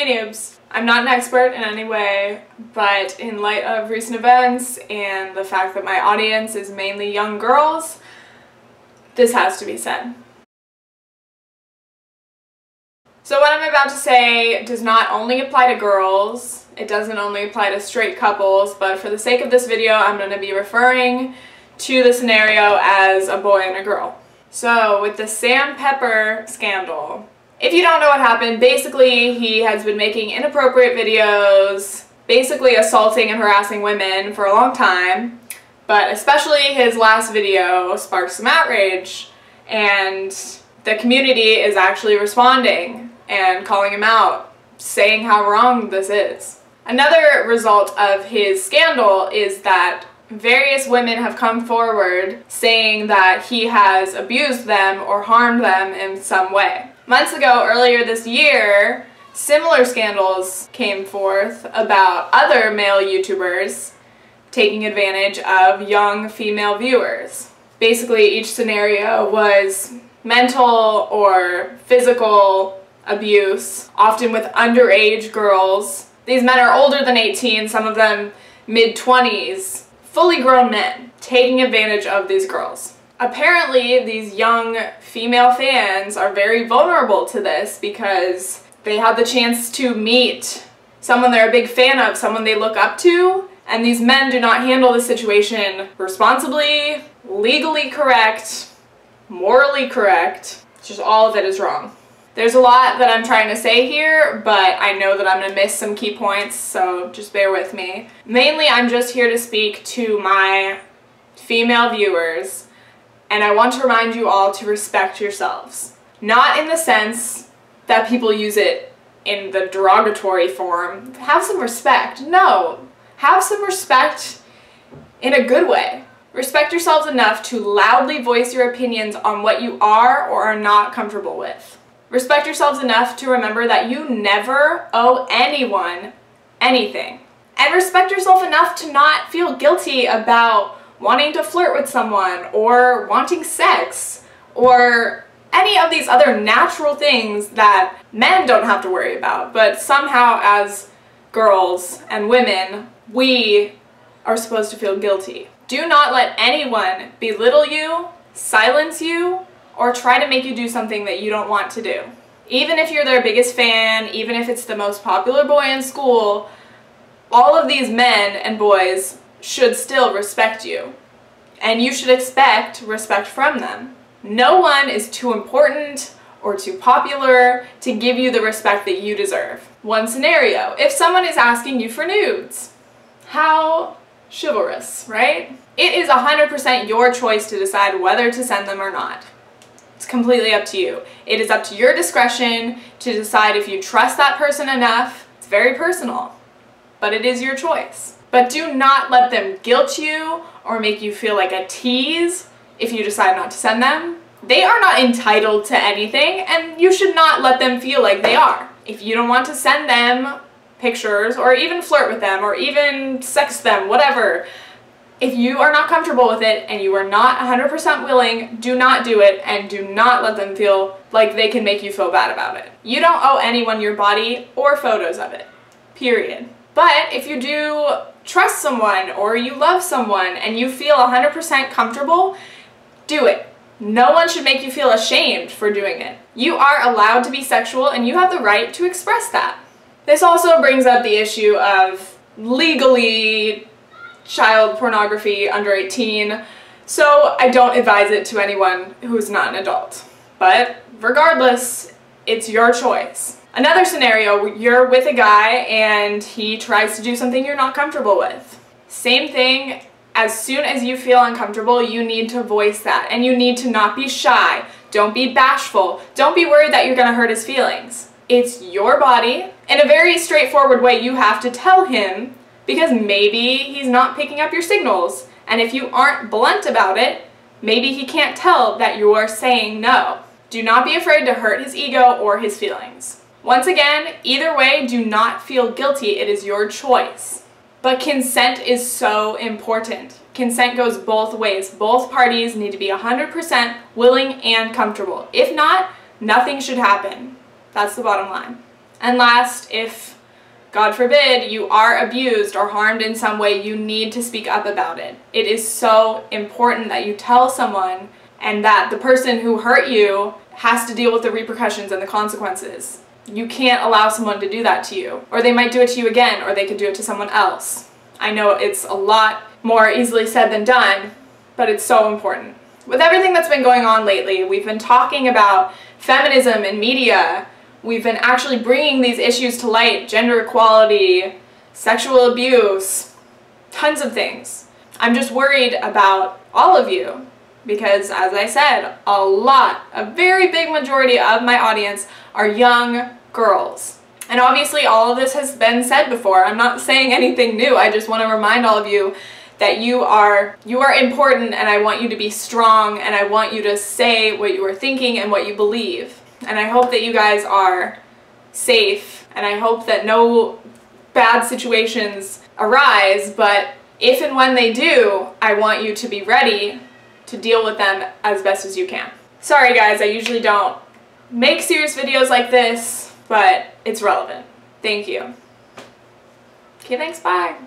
Hey noobs! I'm not an expert in any way, but in light of recent events and the fact that my audience is mainly young girls, this has to be said. So what I'm about to say does not only apply to girls, it doesn't only apply to straight couples, but for the sake of this video I'm going to be referring to the scenario as a boy and a girl. So with the Sam Pepper scandal, if you don't know what happened, basically he has been making inappropriate videos, basically assaulting and harassing women for a long time, but especially his last video sparked some outrage, and the community is actually responding and calling him out, saying how wrong this is. Another result of his scandal is that various women have come forward saying that he has abused them or harmed them in some way. Months ago, earlier this year, similar scandals came forth about other male YouTubers taking advantage of young female viewers. Basically, each scenario was mental or physical abuse, often with underage girls. These men are older than 18, some of them mid-20s, fully grown men taking advantage of these girls. Apparently, these young female fans are very vulnerable to this because they have the chance to meet someone they're a big fan of, someone they look up to, and these men do not handle the situation responsibly, legally correct, morally correct. Just all of it is wrong. There's a lot that I'm trying to say here, but I know that I'm going to miss some key points, so just bear with me. Mainly, I'm just here to speak to my female viewers, and I want to remind you all to respect yourselves. Not in the sense that people use it in the derogatory form. Have some respect. No. Have some respect in a good way. Respect yourselves enough to loudly voice your opinions on what you are or are not comfortable with. Respect yourselves enough to remember that you never owe anyone anything. And respect yourself enough to not feel guilty about wanting to flirt with someone or wanting sex or any of these other natural things that men don't have to worry about, but somehow as girls and women, we are supposed to feel guilty. Do not let anyone belittle you, silence you, or try to make you do something that you don't want to do. Even if you're their biggest fan, even if it's the most popular boy in school, all of these men and boys should still respect you. And you should expect respect from them. No one is too important or too popular to give you the respect that you deserve. One scenario, if someone is asking you for nudes, how chivalrous, right? It is 100% your choice to decide whether to send them or not. It's completely up to you. It is up to your discretion to decide if you trust that person enough. It's very personal, but it is your choice. But do not let them guilt you or make you feel like a tease if you decide not to send them. They are not entitled to anything, and you should not let them feel like they are. If you don't want to send them pictures or even flirt with them or even sex them, whatever, if you are not comfortable with it and you are not 100% willing, do not do it, and do not let them feel like they can make you feel bad about it. You don't owe anyone your body or photos of it, period. But if you do trust someone or you love someone and you feel 100% comfortable, do it. No one should make you feel ashamed for doing it. You are allowed to be sexual and you have the right to express that. This also brings up the issue of legally child pornography under 18, so I don't advise it to anyone who's not an adult. But regardless, it's your choice. Another scenario, you're with a guy and he tries to do something you're not comfortable with. Same thing, as soon as you feel uncomfortable, you need to voice that, and you need to not be shy. Don't be bashful. Don't be worried that you're gonna hurt his feelings. It's your body. In a very straightforward way, you have to tell him, because maybe he's not picking up your signals, and if you aren't blunt about it, maybe he can't tell that you are saying no. Do not be afraid to hurt his ego or his feelings. Once again, either way, do not feel guilty. It is your choice. But consent is so important. Consent goes both ways. Both parties need to be 100% willing and comfortable. If not, nothing should happen. That's the bottom line. And last, if, God forbid, you are abused or harmed in some way, you need to speak up about it. It is so important that you tell someone and that the person who hurt you has to deal with the repercussions and the consequences. You can't allow someone to do that to you. Or they might do it to you again, or they could do it to someone else. I know it's a lot more easily said than done, but it's so important. With everything that's been going on lately, we've been talking about feminism in media. We've been actually bringing these issues to light, gender equality, sexual abuse, tons of things. I'm just worried about all of you because, as I said, a very big majority of my audience are young girls. And obviously all of this has been said before. I'm not saying anything new. I just want to remind all of you that you are important, and I want you to be strong, and I want you to say what you are thinking and what you believe. And I hope that you guys are safe, and I hope that no bad situations arise, but if and when they do, I want you to be ready to deal with them as best as you can. Sorry guys, I usually don't make serious videos like this, but it's relevant. Thank you. Okay, thanks, bye.